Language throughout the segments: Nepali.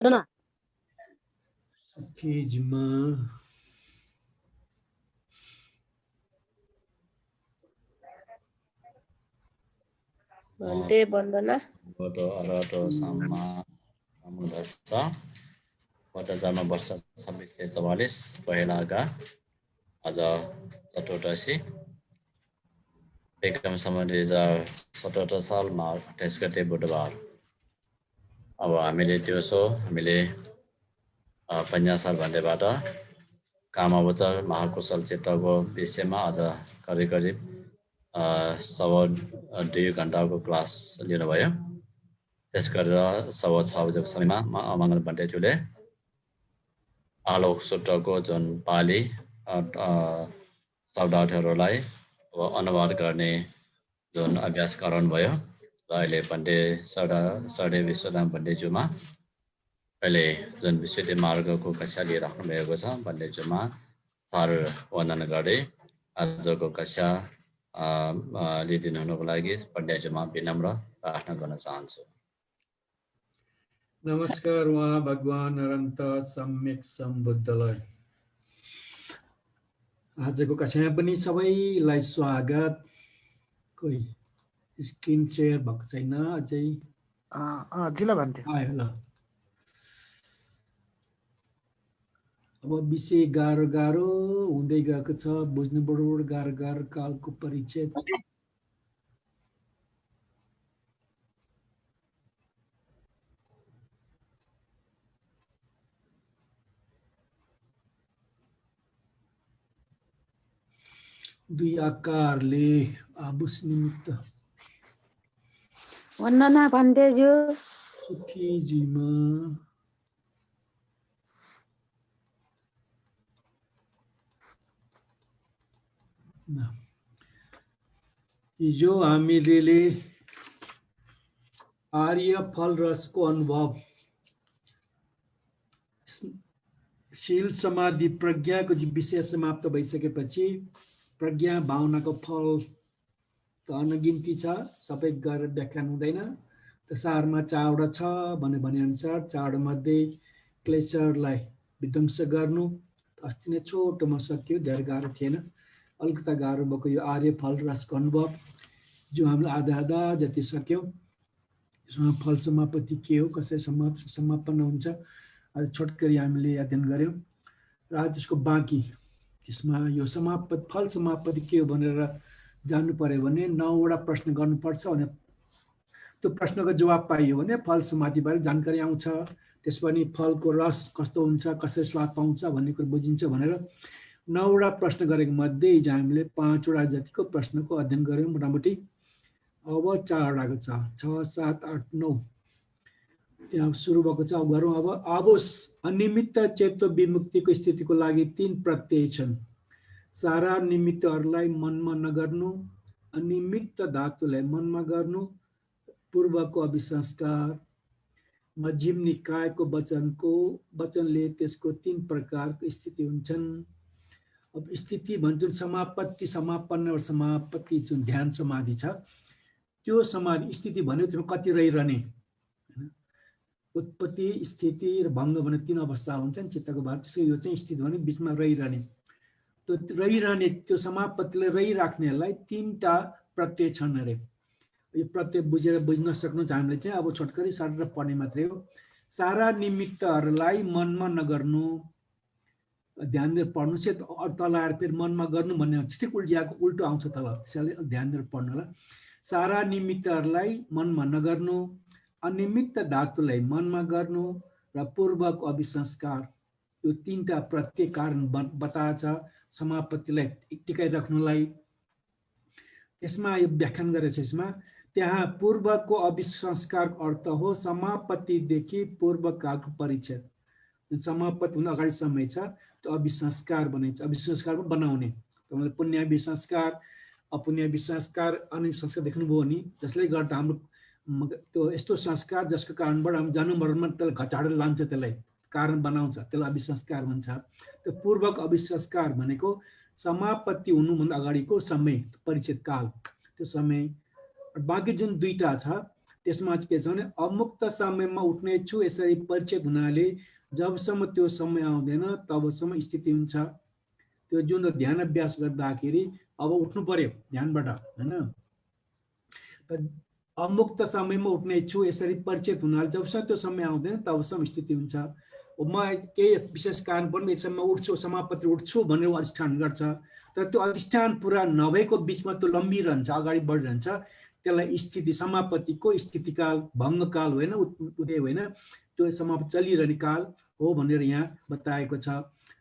ना सखीजिमा भन्दै बन्दना Bodo arato sama samudasa pada zaman वर्ष 2644 पहिलाका आज चतुर्दशी विक्रम सम्वत 2017 सालमा 28 गते बुधबार। अब हामीले दिउँसो पन्यासार भन्दैबाट कामवचर महाकुशल चित्तको विषयमा आज करिब करिब 2.5 घण्टाको क्लास लिनुभयो। त्यस गरेर 6:15 बजेको समयमा मङ्गल पण्डितज्यूले आलोक सूत्रको जुन पाली शब्दार्थहरूलाई अनुवाद गर्ने जुन अभ्यास गराउनुभयो र अहिले पण्डित सरदे विश्वनाथ पण्डितज्यूमा अहिले जुन विशुद्धि मार्गको कक्षा लिइराख्नु भएको छ पण्डितज्यूमा सार वन्दन गर्दै आजको कक्षा लिइदिनु हुनुको लागि पण्डितज्यूमा विनम्र प्रार्थना गर्न चाहन्छु। नमस्कार उहाँ भगवान अनन्त सम्यक सम्बुद्धलाई। आजको कक्षामा पनि सबैलाई स्वागत। कोही स्क्रिन शेयर भएको छैन अझै? जिल्ला भन्थे आयो ल। अब विषय गाह्रो गाह्रो हुँदै गएको छ, बुझ्नु बडो गाह्रो गाह्रो कालको परिचय। दुई आकारले आबुस निमित्त वन्दना पण्डितज्यू सुखीजीमा हिजो हामीले आर्य फल रसको अनुभव शील समाधि प्रज्ञाको विषय समाप्त भइसकेपछि प्रज्ञा भावनाको फल त अनगिन्ती छ, सबै गरेर व्याख्यान हुँदैन। त सारमा 4वटा छ भने अनुसार 4 मध्ये क्लेशरलाई विध्वंस गर्नु अस्ति नै छोटोमा सक्यो, धेरै गाह्रो थिएन। अलिकता गाह्रो भएको यो आर्य फल रसको अनुभव जो हामीले आधा आधा जति सक्यौँ। यसमा फल समापत्ति के हो, कसरी समापन हुन्छ, आज छोटकरी हामीले अध्ययन गऱ्यौँ। र आज त्यसको बाँकी त्यसमा यो फल समापत्ति के हो भनेर जान्नु पर्यो भने 9वटा प्रश्न गर्नुपर्छ भने त्यो प्रश्नको जवाब पाइयो भने फल समाधिबारे जानकारी आउँछ। त्यसपछि फलको रस कस्तो हुन्छ, कसरी स्वाद पाउँछ भन्ने कुरो बुझिन्छ भनेर 9वटा प्रश्न गरेको मध्ये हिजो हामीले 5वटा जतिको प्रश्नको अध्ययन गऱ्यौँ मोटामोटी। अब 4वटाको छ, 6, 7, 8, 9 त्यहाँ सुरु भएको छ। अब गरौँ। अब आबोस अनिमित्त चेतो विमुक्तिको स्थितिको लागि 3 प्रत्यय छन्। सारा निमित्तहरूलाई मनमा नगर्नु, अनिमित्त धातुलाई मनमा गर्नु, पूर्वको अभिसंस्कार। मध्यम निकायको वचनले त्यसको 3 प्रकारको स्थिति हुन्छन्। अब स्थिति भन्छन् समापत्ति, समापन्न र समापत्ति जुन ध्यान समाधि छ त्यो समाधि स्थिति भन्यो त्यसमा कति रहिरहने, उत्पत्ति स्थिति र भङ्ग भन्ने 3 अवस्था हुन्छन् चित्तको भाव। त्यसै यो चाहिँ स्थिति भने बिचमा रहिरहने, त्यो रहिरहने त्यो समापत्तिले रहिराख्नेलाई 3टा प्रत्यय छन् अरे। यो प्रत्यय बुझ्न सक्नु छ हामीले चाहिँ अब छोटकरी सर पढ्ने मात्रै हो। सारा निमित्तहरूलाई मनमा नगर्नु, ध्यान दिएर पढ्नु चाहिँ तल आएर फेरि मनमा गर्नु भन्ने ठिक उल्टो आउँछ तल, त्यसैले ध्यान दिएर पढ्नु होला। सारा निमित्तहरूलाई मनमा नगर्नु, अनिमित्त धातुलाई मनमा गर्नु र पूर्वको अभिसंस्कार। यो 3टा प्रत्यय कारण बताएछ समापत्तिलाई टिकाइराख्नुलाई। त्यसमा यो व्याख्यान गरेछ। यसमा त्यहाँ पूर्वको अभिसंस्कार अर्थ हो समापत्तिदेखि पूर्वकालको परिचय। समापत्ति हुन अगाडि समय छ त्यो अभिसंस्कार बनाइन्छ। अभिसंस्कार बनाउने पुण्याभि संस्कार, अपुण्याभि संस्कार, अनिम संस्कार देख्नुभयो नि, जसले गर्दा हाम्रो त्यो यस्तो संस्कार जसको कारणबाट हामी जन्म मरणमा त्यसलाई घचाडेर लान्छ, त्यसलाई कारण बनाउँछ, त्यसलाई अभिसंस्कार भन्छ। त्यो पूर्वको अभिसंस्कार भनेको समापत्ति हुनुभन्दा अगाडिको समय, परिचित काल, त्यो समय। बाँकी जुन 2टा छ त्यसमा चाहिँ के छ भने अमुक्त समयमा उठ्ने छु यसरी परिचित हुनाले जबसम्म त्यो समय आउँदैन तबसम्म स्थिति हुन्छ। त्यो जुन ध्यान अभ्यास गर्दाखेरि अब उठ्नु पर्यो ध्यानबाट हैन। अमुक्त समयमा उठ्ने छु यसरी परिचित हुनाले जबसम्म त्यो समय आउँदैन तबसम्म स्थिति हुन्छ। म केही विशेष कारण पनि यसमा उठ्छु समापति उठ्छु भनेर अधिष्ठान गर्छ, तर त्यो अधिष्ठान पुरा नभएको बिचमा त्यो लम्बिरहन्छ, अगाडि बढिरहन्छ। त्यसलाई स्थिति समापतिको स्थितिकाल भङ्गकाल होइन, उदय होइन, त्यो समाप्ति चलिरहने काल हो भनेर यहाँ बताएको छ।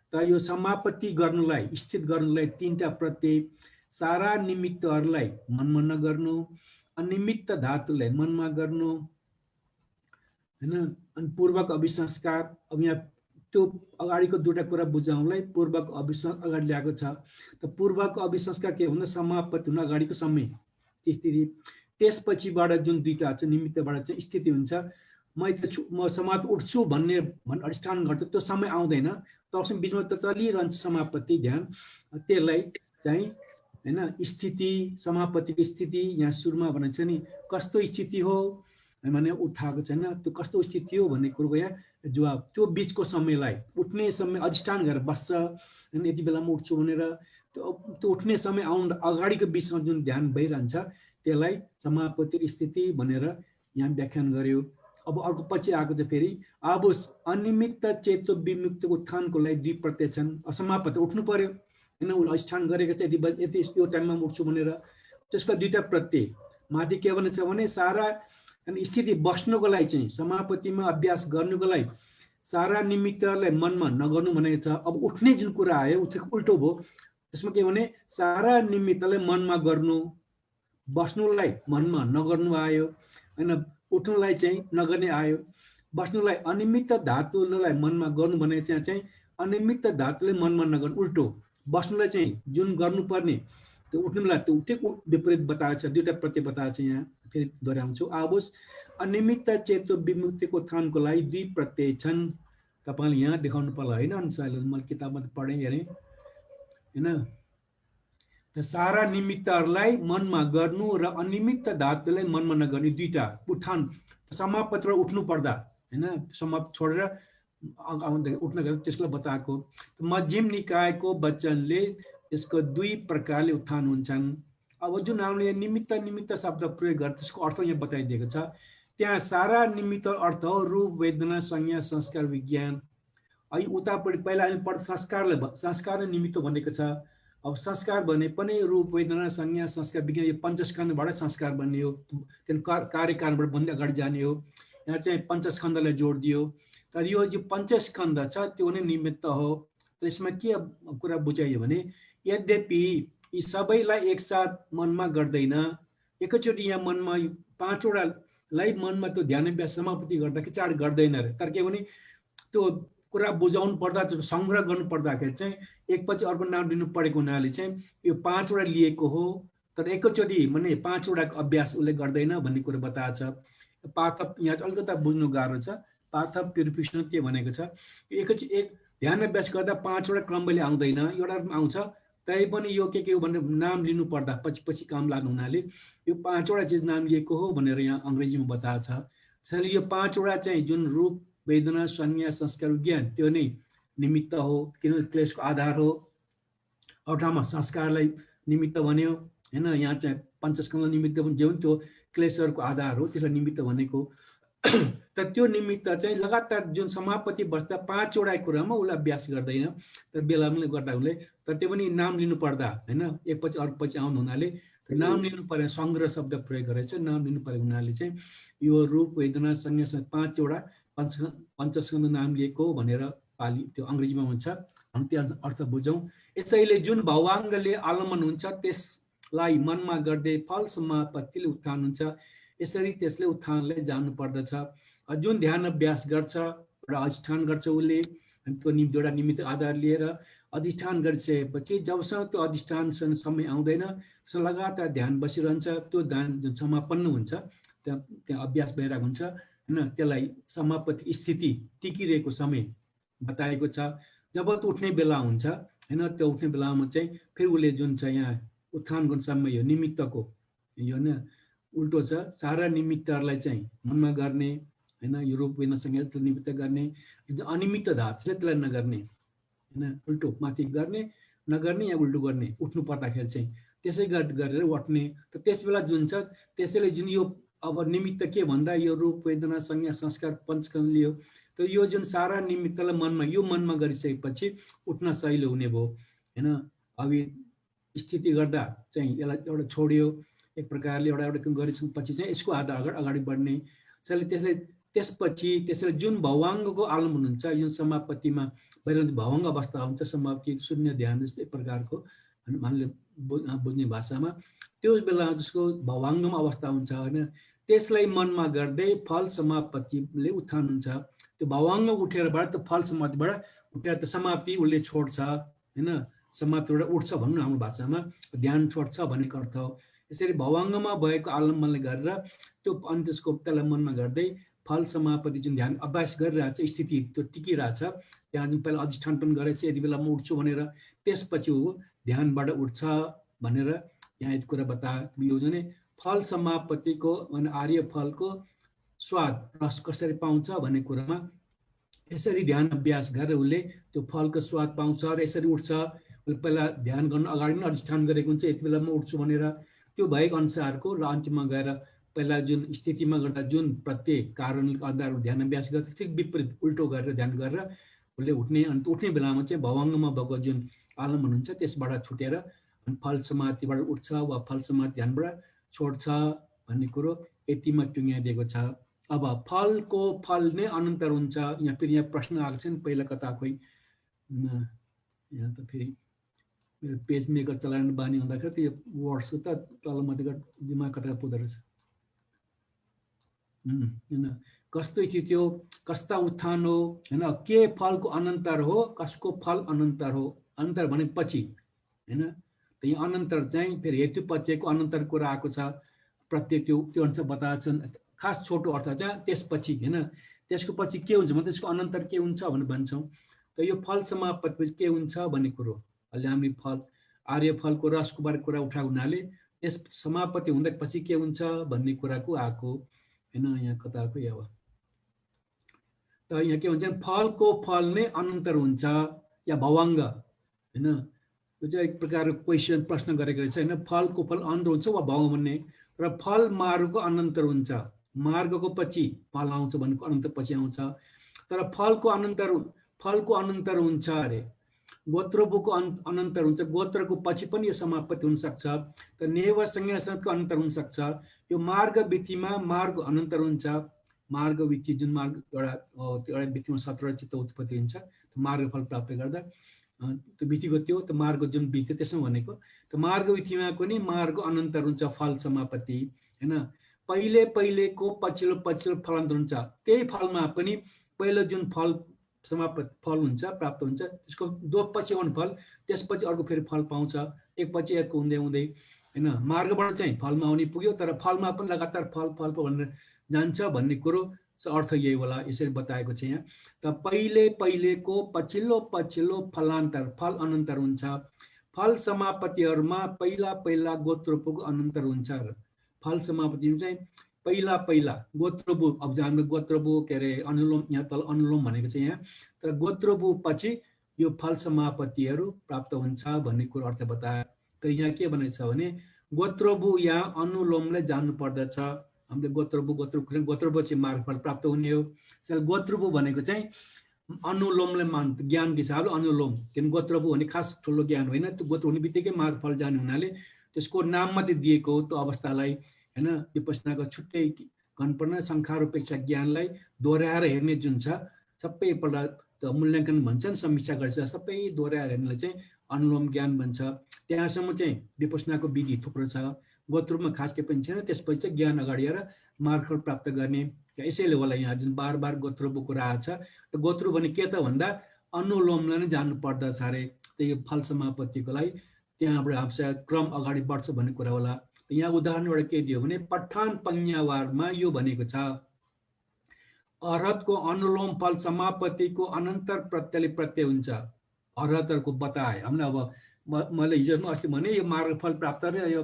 तर यो समापति गर्नलाई स्थित गर्नलाई तीनटा प्रत्यय सारा निमित्तहरूलाई मनमा नगर्नु, अनिमित्त धातुलाई मनमा गर्नु हैन, अनि पूर्वक अभिसंस्कार। अब यहाँ त्यो अगाडिको दुईटा कुरा बुझाउनलाई पूर्वक अभिसंस्कार अगाडि ल्याएको छ। त पूर्वक अभिसंस्कार के भन्दा समापति हुन अगाडिको समय स्थिति, त्यसपछिबाट जुन दुईटा छ निमित्तबाट चाहिँ स्थिति हुन्छ। म समाज उठ्छु भन्ने अधिष्ठान गर्छ, त्यो समय आउँदैन तबसम्म बिचमा त चलिरहन्छ समापति ध्यान। त्यसलाई चाहिँ हैन स्थिति समापतिको स्थिति यहाँ सुरुमा भनेको छ नि कस्तो स्थिति हो भने उठाएको छैन, त्यो कस्तो स्थिति हो भन्ने कुरोको यहाँ जवाब। त्यो बिचको समयलाई उठ्ने समय अधिष्ठान गरेर बस्छ हैन, यति बेला म उठ्छु भनेर त्यो उठ्ने समय आउनु अगाडिको बिचमा जुन ध्यान भइरहन्छ त्यसलाई समापति स्थिति भनेर यहाँ व्याख्यान गर्यो। अब अर्को पछि आएको चाहिँ फेरि अब अनिमित्त चेतो विमुक्त उत्थानको लागि दुई प्रत्यय छन्। असमापति उठ्नु पर्यो हैन, उसले अधिष्ठान गरेको चाहिँ यति यो टाइममा उठ्छु भनेर, त्यसको दुईटा प्रत्यय माथि के भनेछ भने सारा स्थिति बस्नुको लागि चाहिँ समापतिमा अभ्यास गर्नुको लागि सारा निमित्तलाई मनमा नगर्नु भनेको छ। अब उठ्ने जुन कुरा आयो उल्टो भयो, त्यसमा के भने सारा निमित्तलाई मनमा गर्नु, बस्नुलाई मनमा नगर्नु आयो हैन, उठ्नुलाई चाहिँ नगर्ने आयो। बस्नुलाई अनिमित्त धातुलाई मनमा गर्नु भनेको चाहिँ अनिमित्त धातुले मनमा नगर्नु उल्टो, बस्नुलाई चाहिँ जुन गर्नुपर्ने त्यो उठ्नुलाई त्यो ठिक विपरीत बताएको छ। दुईटा प्रत्यय बताएको छ यहाँ, फेरि दोहोऱ्याउँछु। आवोस अनिमित्त चेतो विमुक्तिको उत्थानको लागि दुई प्रत्यय छन्। तपाईँले यहाँ देखाउनु पर्ला होइन, अनुसारले मैले किताबमा पढेँ हेरेँ होइन। सारा निमित्तहरूलाई मनमा गर्नु र अनिमित्त धातुलाई मनमा नगर्ने दुईटा उत्थान समापतिबाट उठ्नु पर्दा होइन, समाप्त छोडेर उठ्न गएर त्यसलाई बताएको। मध्यम निकायको वचनले यसको दुई प्रकारले उत्थान हुन्छन्। अब जुन हामीले निमित्त निमित्त शब्द प्रयोग गर्छ त्यसको अर्थ यहाँ बताइदिएको छ। त्यहाँ सारा निमित्त अर्थ हो रूप वेदना संज्ञा संस्कार विज्ञान। है उतापट्टि पहिला हामी पढ्छ संस्कार निमित्त भनेको छ। अब संस्कार भने पनि रूप वेदना संज्ञा संस्कार विज्ञान यो पञ्चस्कन्धबाट संस्कार बन्ने हो, त्यहाँदेखि कार्यकारणबाट बन्दै अगाडि जाने हो। यहाँ चाहिँ पञ्चस्कन्धलाई जोड दियो, तर यो जो पञ्चस्कन्ध छ त्यो नै निमित्त हो। त्यसमा के कुरा बुझाइयो भने यद्यपि यी सबैलाई एकसाथ मनमा गर्दैन, एकैचोटि यहाँ मनमा पाँचवटालाई मनमा त्यो ध्यान अभ्यास समापति गर्दाखेरि चाड गर्दैन अरे। तर के भने त्यो कुरा बुझाउनु पर्दा सङ्ग्रह गर्नु पर्दाखेरि चाहिँ एकपछि अर्को नाम लिनु परेको हुनाले चाहिँ यो पाँचवटा लिएको हो, तर एकैचोटि माने पाँचवटाको अभ्यास उसले गर्दैन भन्ने कुरा बताएको छ। पाथ यहाँ चाहिँ अलिकति बुझ्नु गाह्रो छ। पाथ प्युरिफिकेसन के भनेको छ, एक ध्यान अभ्यास गर्दा पाँचवटा क्रमले आउँदैन, एउटा आउँछ, तै पनि यो के हो भनेर नाम लिनु पर्दा पछि काम लाग्नु हुनाले यो पाँचवटा चिज नाम लिएको हो भनेर यहाँ अङ्ग्रेजीमा बताएको छ। त्यसैले यो पाँचवटा चाहिँ जुन रूप वेदना संज्ञा संस्कार विज्ञान त्यो नै निमित्त हो, किनभने क्लेशको आधार हो। अठामा संस्कारलाई निमित्त भन्यो होइन, यहाँ चाहिँ पञ्चस्कन्ध निमित्त पनि जो त्यो क्लेशहरूको आधार हो त्यसलाई निमित्त भनेको। तर त्यो निमित्त चाहिँ लगातार जुन समापति बस्दा पाँचवटा कुरामा उसले अभ्यास गर्दैन, तर बेला पनि गर्दा उसले, तर त्यो पनि नाम लिनु पर्दा होइन एकपछि अर्कोपछि आउनु हुनाले नाम लिनु पर्ने सङ्ग्रह शब्द प्रयोग गरेर चाहिँ नाम लिनु परेको हुनाले चाहिँ यो रूप वेदना संज्ञा पाँचवटा पञ्चस्कन्ध नाम लिएको भनेर पाली त्यो अङ्ग्रेजीमा हुन्छ। हामी त्यो अर्थ बुझौँ। यसैले जुन भावाङ्गले आलम्बन हुन्छ त्यसलाई मनमा गर्दै फल समापतिले उत्थान हुन्छ। यसरी त्यसले उत्थानलाई जान्नु पर्दछ। जुन ध्यान अभ्यास गर्छ एउटा अधिष्ठान गर्छ उसले, त्यो एउटा निमित्त आधार लिएर अधिष्ठान गरिसकेपछि जबसम्म त्यो अधिष्ठानसँग समय आउँदैन त्यसमा लगातार ध्यान बसिरहन्छ। त्यो ध्यान जुन समापन्न हुन्छ त्यहाँ अभ्यास भइरहेको हुन्छ होइन, त्यसलाई समापति स्थिति टिकिरहेको समय बताएको छ। जब उठ्ने बेला हुन्छ होइन, त्यो उठ्ने बेलामा चाहिँ फेरि उसले जुन छ यहाँ उत्थान गर्ने समय यो निमित्तको यो होइन उल्टो छ, सारा निमित्तहरूलाई चाहिँ मनमा गर्ने हैन, यो रूप वेदनासँग निमित्त गर्ने, अनिमित्त धातु छ त्यसलाई नगर्ने हैन, उल्टो माथि गर्ने नगर्ने या उल्टो गर्ने, उठ्नु पर्दाखेरि चाहिँ त्यसै गरेर उठ्ने। त त्यसबेला जुन छ त्यसैले जुन यो अब निमित्त के भन्दा यो रूप वेदना संज्ञा संस्कार पञ्चकर्म लियो, त यो जुन सारा निमित्तलाई मनमा गरिसकेपछि उठ्न सहिलो हुने भयो हैन। अब स्थिति गर्दा चाहिँ यसलाई एउटा छोड्यो एक प्रकारले, एउटा गरिसकेपछि चाहिँ यसको आधार अगाडि बढ्ने। त्यसपछि जुन भवाङ्गको आलम हुनुहुन्छ, जुन समापतिमा पहिलो भवाङ्ग अवस्था हुन्छ, समाप्ति शून्य ध्यान जस्तो एक प्रकारको मानले बुझ्ने भाषामा त्यो बेला जसको भवाङ्गम अवस्था हुन्छ हैन, त्यसलाई मनमा गर्दै फल समापतिले उत्थान हुन्छ। त्यो भवाङ्ग उठेरबाट त्यो फल समाप्तिबाट उठेर त्यो समाप्ति उसले छोड्छ हैन, समाप्तिबाट उठ्छ भन्नु हाम्रो भाषामा, ध्यान छोड्छ भनेको अर्थ हो। यसरी भवाङ्गमा भएको आलम्बनले गरेर त्यो अनि त्यसको त्यसलाई मनमा गर्दै फल समापति जुन ध्यान अभ्यास गरिरहेछ, स्थिति त्यो टिकिरहेछ, त्यहाँ जुन पहिला अधिष्ठान पनि गरेछ, यति बेला म उठ्छु भनेर, त्यसपछि ऊ ध्यानबाट उठ्छ भनेर यहाँ यति कुरा बतायो। यो जुन फल समापतिको भने आर्य फलको स्वाद रस कसरी पाउँछ भन्ने कुरामा यसरी ध्यान अभ्यास गरेर उसले त्यो फलको स्वाद पाउँछ र यसरी उठ्छ। पहिला ध्यान गर्नु अगाडि नै अधिष्ठान गरेको हुन्छ, यति बेला म उठ्छु भनेर, त्यो भएको अनुसारको र अन्तिममा गएर पहिला जुन स्थितिमा गर्दा जुन प्रत्येक कारणको आधार ध्यान अभ्यास गर्दा ठिक विपरीत उल्टो गरेर ध्यान गरेर उसले उठ्ने। अनि उठ्ने बेलामा चाहिँ भवाङ्गमा भएको जुन आलम्बन हुन्छ त्यसबाट छुटेर फल समाप्तिबाट उठ्छ वा फल समाप्ति ध्यानबाट छोड्छ भन्ने कुरो यतिमा टुङ्ग्याइदिएको छ। अब फलको फल नै अनन्तर हुन्छ। यहाँ फेरि यहाँ प्रश्न आएको छ नि, पहिला कता खोइ यहाँ त फेरि मेरो पेज मेकर चलाउनु बानी हुँदाखेरि त्यो वर्ड्सको त तलमाथिको दिमाग कता पुग्दो रहेछ हैन। कस्तो स्थिति हो, कस्ता उत्थान हो हैन, के फलको अनन्तर हो, कसको फल अनन्तर हो। अनन्तर भनेपछि हैन, त यहाँ अनन्तर चाहिँ फेरि हेतु पक्षको अनन्तर कुरा आएको छ, प्रत्येक त्यो अनुसार बताएको छ। खास छोटो अर्थ चाहिँ त्यसपछि हैन, त्यसको पछि के हुन्छ भने त्यसको अनन्तर के हुन्छ भनेर भन्छौँ। त यो फल समापति के हुन्छ भन्ने कुरो अहिले हामी फल आर्य फलको रसको बारे कुरा उठाएको हुनाले त्यस समापति हुँदा पछि के हुन्छ भन्ने कुराको आएको हैन। यहाँ कता आएको या त यहाँ के भन्छ फलको फल नै अनन्तर हुन्छ या भवाङ्ग हैन। यो चाहिँ एक प्रकारको क्वेसन प्रश्न गरेको रहेछ हैन, फलको फल अनन्तर हुन्छ वा भवाङ्ग भन्ने, र फल मार्गको अनन्तर हुन्छ, मार्गको पछि फल आउँछ भनेको अनन्तर पछि आउँछ। तर फलको अनन्तर हुन्छ अरे, गोत्रबुको अनन्तर हुन्छ, गोत्रको पछि पनि यो समापति हुन सक्छ। त नेव संज्ञाको अनन्तर हुन सक्छ। यो मार्ग विधिमा मार्ग अनन्तर हुन्छ, मार्ग विधि जुन मार्ग एउटा विधिमा 17 चित्त उत्पत्ति हुन्छ, मार्ग फल प्राप्त गर्दा त्यो विधिको त्यो त मार्ग जुन विधि त्यसमा भनेको, त मार्ग विधिमा पनि मार्ग अनन्तर हुन्छ फल समापति हैन। पहिलेको पछिल्लो फलान्तर हुन्छ, त्यही फलमा पनि पहिलो जुन फल समापति फल हुन्छ प्राप्त हुन्छ, त्यसको पछि आउने फल, त्यसपछि अर्को फेरि फल पाउँछ, एकपछि अर्को हुँदै हुँदै हैन। मार्गबाट चाहिँ फलमा आउने पुग्यो, तर फलमा पनि लगातार फल भनेर जान्छ भन्ने कुरो अर्थ यही होला। यसरी बताएको छ यहाँ। त पहिलेको पछिल्लो फलान्तर फल अनन्तर हुन्छ। फल समापतिहरूमा पहिला गोत्रोपको अनन्तर हुन्छ। फल समापति चाहिँ पहिला गोत्रबु, अब हाम्रो गोत्रबु के अरे अनुलोम, यहाँ तल अनुलोम भनेको छ यहाँ, तर गोत्रबु पछि यो फल समापतिहरू प्राप्त हुन्छ भन्ने कुरो अर्थ बताए। तर यहाँ के भनेको छ भने गोत्रबु यहाँ अनुलोमलाई जान्नु पर्दछ। हामीले गोत्रबु चाहिँ मार्गफल प्राप्त हुने हो। गोत्रबु भनेको चाहिँ अनुलोमलाई ज्ञानको हिसाबले अनुलोम, किन गोत्रबु भने खास ठुलो ज्ञान होइन, त्यो गोत्र हुने बित्तिकै मार्गफल जाने हुनाले त्यसको नाम मात्रै दिएको हो त्यो अवस्थालाई हैन। विपश्यनाको छुट्टै गर्नुपर्ने संखारोपेक्षा ज्ञानलाई दोहोऱ्याएर हेर्ने जुन छ, सबै एकपल्ट मूल्याङ्कन भन्छन्, समीक्षा गर्छ, सबै दोहोऱ्याएर हेर्नेलाई चाहिँ अनुलोम ज्ञान भन्छ। त्यहाँसम्म चाहिँ विपश्यनाको विधि थुप्रो छ, गोत्रमा खास के पनि छैन। त्यसपछि चाहिँ ज्ञान अगाडि आएर मार्गफल प्राप्त गर्ने। यसैले होला यहाँ जुन बार गोत्रको कुरा आछ, त गोत्रु भने के त भन्दा अनुलोमलाई नै जान्नु पर्दछ अरे। त्यही फल समापतिको लागि त्यहाँबाट आफू क्रम अगाडि बढ्छ भन्ने कुरा होला। यहाँ उदाहरणबाट के दियो भने पठान पञ्ञावारमा यो भनेको छ, अर्हतको अनुलोम फल समापतिको अनन्तर प्रत्यय हुन्छ। अर्हतहरूको बताए हामीले अब मैले हिजो अस्ति भने यो मार्गफल प्राप्त र यो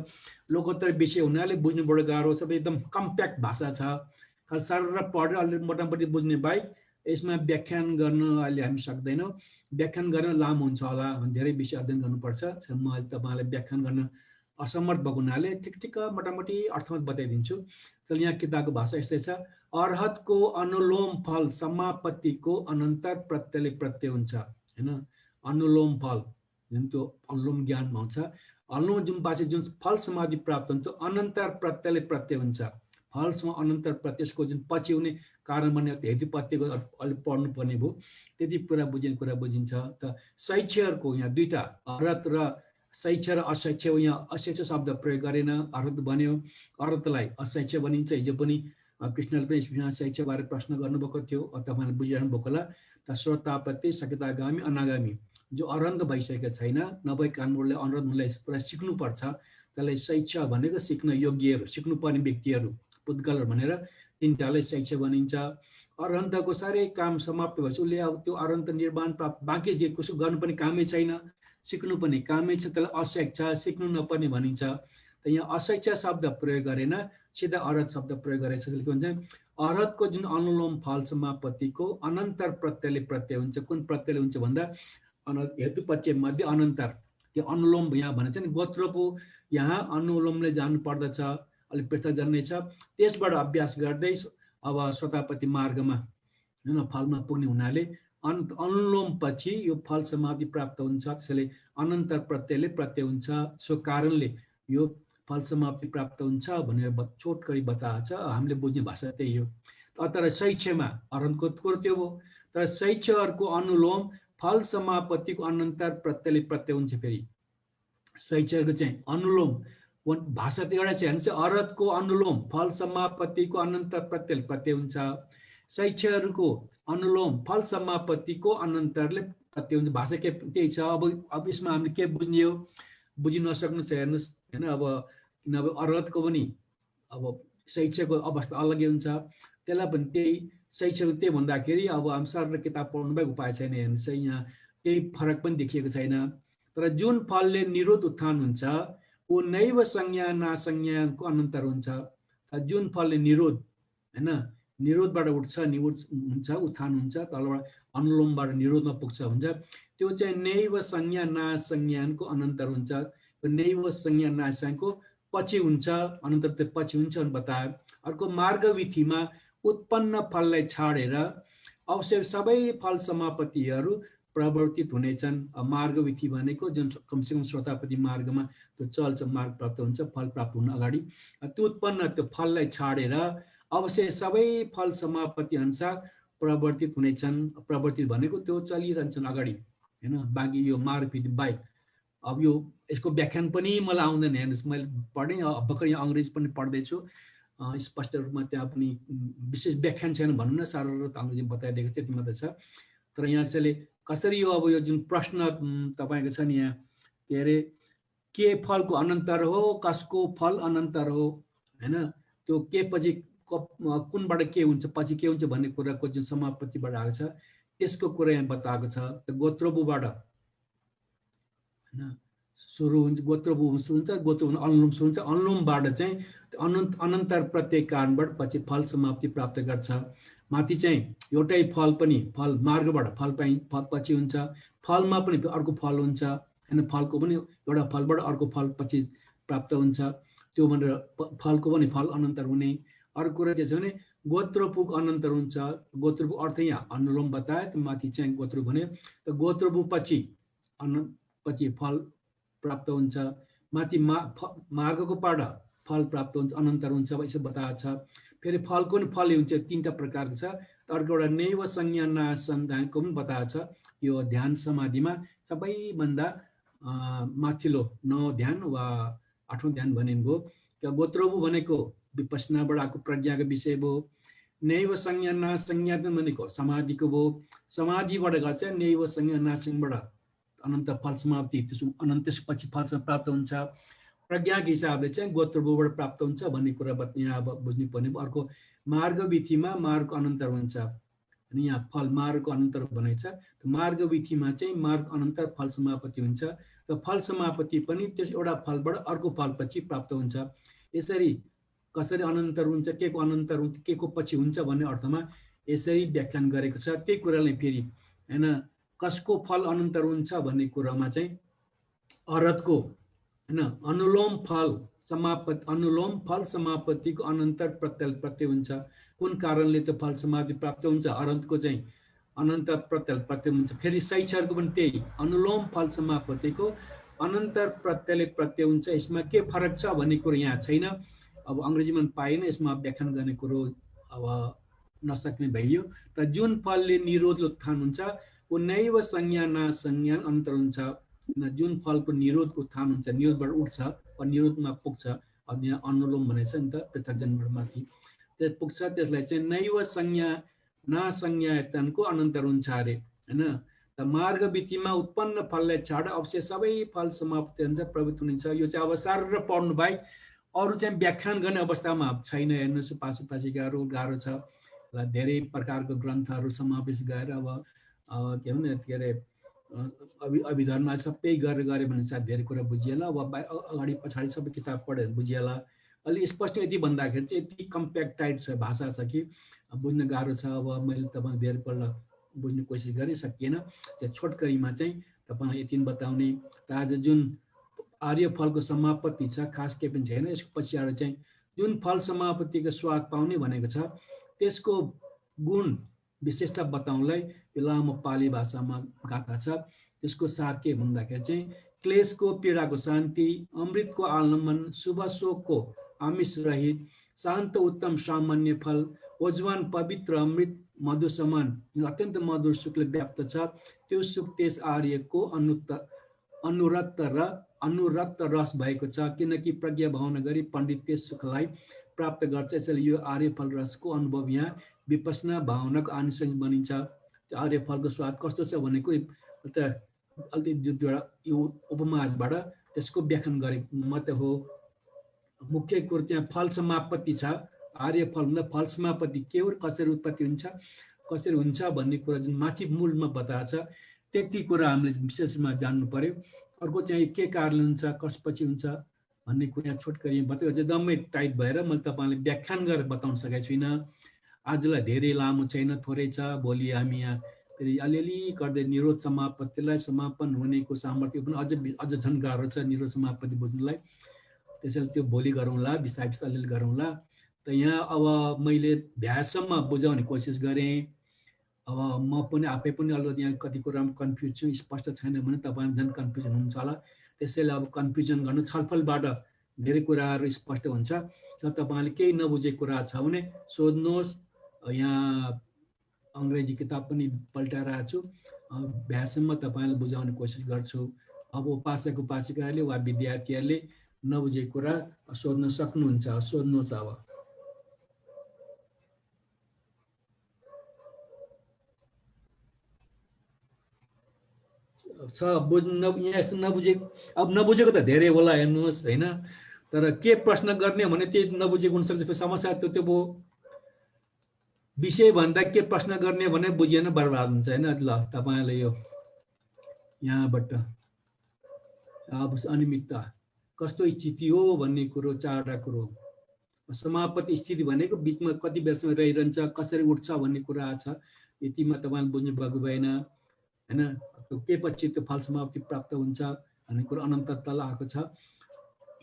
लोकोत्तर विषय हुनाले बुझ्नु बडो गाह्रो छ। एकदम कम्प्याक्ट भाषा छ, खालि सर पढेर अलि मोटामोटी बुझ्ने बाहेक यसमा व्याख्यान गर्न अहिले हामी सक्दैनौँ। व्याख्यान गर्न लामो हुन्छ होला, धेरै विषय अध्ययन गर्नुपर्छ। म अहिले तपाईँलाई व्याख्यान गर्न असमर्थ भएको हुनाले ठिक मोटामोटी अर्थमा बताइदिन्छु। तर यहाँ किताबको भाषा यस्तै छ। अर्हतको अनुलोम फल समापत्तिको अनन्तर प्रत्ययले प्रत्यय हुन्छ हैन। अनुलोम फल जुन त्यो अनुलोम ज्ञानमा हुन्छ, अनुलोम जुन पछि जुन फल समाधि प्राप्त हुन्छ अनन्तर प्रत्ययले प्रत्यय हुन्छ। फलसँग अनन्तर प्रत्ययको जुन पछि हुने कारण बन्ने हेतुपत्यको अलिक पढ्नुपर्ने भयो, त्यति कुरा बुझिन्छ। त शैक्षहरूको यहाँ दुईटा अर्हत र शैक्ष र अशैक्ष, यहाँ अशैक्ष शब्द प्रयोग गरेन, अर्हत बन्यो। अर्हतलाई अशैक्ष भनिन्छ। हिजो पनि कृष्णले पनि शैक्षबारे प्रश्न गर्नुभएको थियो, तपाईँले बुझिरहनु भएको होला। त श्रोतापत्ति सकितागामी अनागामी जो अर्हन्त भइसकेको छैन, नभए कानूनले अनुरोधलाई पुरा सिक्नुपर्छ। त्यसलाई शैक्ष भनेको सिक्न योग्यहरू, सिक्नुपर्ने व्यक्तिहरू, पुद्गलहरू भनेर तिनटालाई शैक्ष भनिन्छ। अर्हन्तको साह्रै काम समाप्त भएपछि उसले अब त्यो अर्हन्त निर्माण प्राप्त बाँकी जे कसो गर्नुपर्ने कामै छैन, सिक्नु पनि कामै छ, त्यसलाई अशैक्ष सिक्नु नपर्ने भनिन्छ। त यहाँ अशैक्ष शब्द प्रयोग गरेन, सिधा अर्हत शब्द प्रयोग गरेछ। के भन्छ अर्हतको जुन अनुलोम फल समापत्तिको अनन्तर प्रत्ययले प्रत्यय हुन्छ। कुन प्रत्ययले हुन्छ भन्दा हेतुपक्ष मध्ये अनन्तर त्यो अनुलोम यहाँ भनेछ नि, गोत्रपु यहाँ अनुलोमले जानु पर्दछ, अलिक पृष्ठ जन्नेछ। त्यसबाट अभ्यास गर्दै अब स्वतापति मार्गमा हैन फलमा पुग्ने हुनाले अनुलोम पछि यो फल समाधि प्राप्त हुन्छ। त्यसैले अनन्तर प्रत्ययले प्रत्यय हुन्छ। सो कारणले यो फल समाप्ति प्राप्त हुन्छ भनेर छोटकरी बताएको छ। हामीले बुझ्ने भाषा त्यही हो। तर शैक्षमा अर्हतको कुरो त्यो हो। तर शैक्षहरूको अनुलोम फल समापत्तिको अनन्तर प्रत्ययले प्रत्यय हुन्छ। फेरि शैक्षको चाहिँ अनुलोम भाषा त एउटा चाहिँ अर्हतको अनुलोम फल समापत्तिको अनन्तर प्रत्ययले प्रत्यय हुन्छ। शैक्षहरूको अनुलोम फल समापत्तिको अनन्तरले प्रत्यय हुन्छ। भाषा के त्यही छ। अब यसमा हामीले के बुझ्ने हो, बुझि नसक्नु छ हेर्नुहोस् होइन। अब किनभने अर्हतको पनि अब शैक्षको अवस्था अलग्गै हुन्छ। त्यसलाई पनि त्यही शैक्षको त्यही भन्दाखेरि अब हामी सर किताब पढ्नु भए उपाय छैन हेर्नुहोस्। यहाँ केही फरक पनि देखिएको छैन। तर जुन फलले निरोध उत्थान हुन्छ ऊ नैव संज्ञा नासंज्ञाको अनन्तर हुन्छ। जुन फलले निरोध हैन, निरोधबाट उठ्छ, निरोध हुन्छ, उत्थान हुन्छ, तलबाट अनुलोमबाट निरोधमा पुग्छ हुन्छ, त्यो चाहिँ नैव संज्ञा नासंज्ञाको अनन्तर हुन्छ। नैव संज्ञा नासंज्ञाको पछि हुन्छ, अनन्तर त्यो पछि हुन्छ भने बतायो। अर्को मार्गविधिमा उत्पन्न फललाई छाडेर अवश्य सबै फल समापत्तिहरू प्रवर्तित हुनेछन्। मार्गविधि भनेको जुन कमसेकम श्रोतापति मार्गमा त्यो चल्छ, मार्ग प्राप्त हुन्छ, फल प्राप्त हुन अगाडि त्यो उत्पन्न त्यो फललाई छाडेर अवश्य सबै फल समापत्ति अनुसार प्रवर्तित हुनेछन्। प्रवर्तित भनेको त्यो चलिरहन्छन् अगाडि हैन। बाँकी यो मार्गविधि बाहेक अब यो यसको व्याख्यान पनि मलाई आउँदैन हेर्नुहोस्। मैले पढेँ, भर्खर यहाँ अङ्ग्रेजी पनि पढ्दैछु, स्पष्ट रूपमा त्यहाँ पनि विशेष व्याख्यान छैन भनौँ न, सारो त अङ्ग्रेजी बताइदिएको त्यति मात्रै छ। तर यहाँ चाहिँ कसरी यो अब यो जुन प्रश्न तपाईँको छ नि यहाँ के अरे के फलको अनन्तर हो, कसको फल अनन्तर हो हैन, त्यो के पछि कुनबाट के हुन्छ, पछि के हुन्छ भन्ने कुराको जुन समापत्तिबाट आएको छ त्यसको कुरा यहाँ बताएको छ। गोत्रबुबाट हैन सुरु हुन्छ, गोत्रबु सुरु हुन्छ, गोत्रबु अनुलोम सुरु हुन्छ, अनुलोमबाट चाहिँ अनन्तर प्रत्येक कारणबाट पछि फल समाप्ति प्राप्त गर्छ। माथि चाहिँ एउटै फल पनि फल मार्गबाट फल पछि हुन्छ, फलमा पनि अर्को फल हुन्छ हैन, फलको पनि एउटा फलबाट अर्को फल पछि प्राप्त हुन्छ। त्यो भनेर फलको पनि फल अनन्तर हुने। अर्को कुरा के छ भने गोत्रपुक अनन्तर हुन्छ। गोत्रपु अर्थ यहाँ अनुलोम बताए, त्यो माथि चाहिँ गोत्रु भने त गोत्रपु पछि पछि फल प्राप्त हुन्छ। माथि मार्गको पाड फल प्राप्त हुन्छ, अनन्तर हुन्छ यसो बताएको छ। फेरि फलको पनि फल हुन्छ, तीनटा प्रकारको छ। अर्को एउटा नैव संज्ञा नासंज्ञाको पनि बताएको छ। यो ध्यान समाधिमा सबैभन्दा माथिल्लो 9 ध्यान वा 8औं ध्यान भनिनुभयो। त्यो गोत्रबु भनेको विपश्यनाबाट आएको प्रज्ञाको विषय भयो। नैव संज्ञा नासंज्ञा भनेको समाधिको भयो। समाधिबाट गर्छ नैव संज्ञा नासंज्ञाबाट अनन्त फल समाप्ति, त्यसपछि फल प्राप्त हुन्छ। प्रज्ञाको हिसाबले चाहिँ गोत्रबुबाट प्राप्त हुन्छ भन्ने कुरा यहाँ अब बुझ्नु पर्ने। अर्को मार्गविधिमा मार्गको अनन्तर हुन्छ अनि यहाँ फल मार्गको अनन्तर भनेको छ। मार्ग विधिमा चाहिँ मार्ग अनन्तर फल समापत्ति हुन्छ। र फल समापत्ति पनि त्यस एउटा फलबाट अर्को फलपछि प्राप्त हुन्छ। यसरी कसरी अनन्तर हुन्छ, के को अनन्तर हुन्छ, के को पछि हुन्छ भन्ने अर्थमा यसरी व्याख्यान गरेको छ। त्यही कुरालाई फेरि हैन कसको फल अनन्तर हुन्छ भन्ने कुरामा चाहिँ अरथको हैन अनुलोम फल समापत्तिको अनन्तर प्रत्यय हुन्छ। कुन कारणले त्यो फल समाप्ति प्राप्त हुन्छ, अरथको चाहिँ अनन्तर प्रत्यय हुन्छ। फेरि शैक्षरको पनि त्यही अनुलोम फल समापत्तिको अनन्तर प्रत्यय हुन्छ। यसमा के फरक छ भन्ने कुरो यहाँ छैन। अब अङ्ग्रेजीमा पाएन, यसमा व्याख्यान गर्ने कुरो अब नसक्ने भइयो। त जुन फलले निरोध उत्थान हुन्छ वो नैव संज्ञा ना संज्ञा अन्तर हुन्छ। जुन फलको निरोधको उत्थान हुन्छ, निरोधबाट उठ्छ वा निरोधमा पुग्छ, अब यहाँ अनुलोम भनेको छ नि त पृथक जन्मबाट माथि त्यस पुग्छ, त्यसलाई चाहिँ नैव संज्ञा ना संज्ञायतनको अनन्तर हुन्छ अरे हैन। त मार्ग विधिमा उत्पन्न फललाई छाड अवश्य सबै फल समाप्ति हुन्छ, प्रवृत्ति हुन्छ। यो चाहिँ अब सार पढ्नु बाहेक अरू चाहिँ व्याख्यान गर्ने अवस्थामा छैन। हेर्नुहोस् पासिपासिकाहरू गाह्रो छ। धेरै प्रकारको ग्रन्थहरू समावेश गरेर अब के भने के अरे अभिधर्म सबै गरेर गऱ्यो भने सायद धेरै कुरा बुझिएला। अब अगाडि पछाडि सबै किताब पढ्यो भने बुझिएला। अलि स्पष्ट यति भन्दाखेरि चाहिँ यति कम्प्याक्ट टाइट छ भाषा छ कि बुझ्न गाह्रो छ। अब मैले तपाईँ धेरैपल्ट बुझ्ने कोसिस गरेँ, सकिएन। छोटकरीमा चाहिँ तपाईँलाई यति बताउने। त आज जुन आर्य फलको समापत्ति छ, खास केही पनि छैन। यसको पछाडि चाहिँ जुन फल समापत्तिको स्वाद पाउने भनेको छ त्यसको गुण विशेषता बताउनलाई यो लामो पाली भाषामा गाथा छ। त्यसको सार के भन्दाखेरि चाहिँ क्लेशको पीडाको शान्ति, अमृतको आलम्बन, शुभ शोकको आमिष रहित, शान्त उत्तम सामान्य फल, ओजवान पवित्र अमृत मधु समान अत्यन्त मधुर सुखले व्याप्त छ। त्यो सुख त्यस आर्यको अनुरक्त रस भएको छ, किनकि प्रज्ञा भावना गरी पण्डित त्यस सुखलाई प्राप्त गर्छ। यसैले यो आर्य फल रसको अनुभव यहाँ विपस्सना भावनाको आनिसंस बनिन्छ। त्यो आर्य फलको स्वाद कस्तो छ भनेको अलि यो उपमाबाट त्यसको व्याख्यान गरेको मात्र हो। मुख्य कुरो त्यहाँ फल समापत्ति छ। आर्य फल भन्दा फल समापत्ति के हो, कसरी उत्पत्ति हुन्छ, कसरी हुन्छ भन्ने कुरा जुन माथि मूलमा बताएको छ त्यति कुरा हामीले विशेषमा जान्नु पर्यो। अर्को चाहिँ के कारणले हुन्छ, कसपछि हुन्छ भन्ने कुरा छोटकरी बतायो। एकदमै टाइट भएर मैले तपाईँलाई व्याख्यान गरेर बताउन सकेको छुइनँ। आजलाई धेरै लामो छैन, थोरै छ। भोलि हामी यहाँ फेरि अलिअलि गर्दै निरोध समापत्तिलाई समापन हुनेको सामर्थ्य पनि अझ झन् गाह्रो छ निरोध समापत्ति बुझ्नुलाई। त्यसैले त्यो भोलि गरौँला, बिस्तारै बिस्तारै अलिअलि गरौँला। त यहाँ अब मैले भ्यासम्म बुझाउने कोसिस गरेँ। अब म पनि आफै पनि अलिकति यहाँ कति कुरामा कन्फ्युज छु, स्पष्ट छैन भने तपाईँ झन् कन्फ्युजन हुन्छ होला। त्यसैले अब कन्फ्युजन गर्नु छलफलबाट धेरै कुराहरू स्पष्ट हुन्छ। तपाईँले केही नबुझेको कुरा छ भने सोध्नुहोस्। यहाँ अङ्ग्रेजी किताब पनि पल्टाएर आएको छु, भ्यासम्म तपाईँलाई बुझाउने कोसिस गर्छु। अब उपासक उपासिकाहरूले वा विद्यार्थीहरूले नबुझेको कुरा सोध्न सक्नुहुन्छ, सोध्नुहोस्। अब छ बुझ्नु यहाँ यस्तो नबुझेको, अब नबुझेको त धेरै होला हेर्नुहोस् होइन। तर के प्रश्न गर्ने भने त्यही नबुझेको हुनसक्छ। समस्या त्यो भयो विषय भन्दा के प्रश्न गर्ने भने बुझिएन बर्बाद हुन्छ होइन। ल तपाईँले यो यहाँबाट अब अनियमितता कस्तो स्थिति हो भन्ने कुरो, चारवटा कुरो। समापत्ति स्थिति भनेको बिचमा कति बेरसम्म रहिरहन्छ, कसरी उठ्छ भन्ने कुरा छ। यतिमा तपाईँले बुझ्नु भएको भएन होइन। के पछि त्यो फल समाप्ति प्राप्त हुन्छ भन्ने कुरो अनन्त तल आएको छ।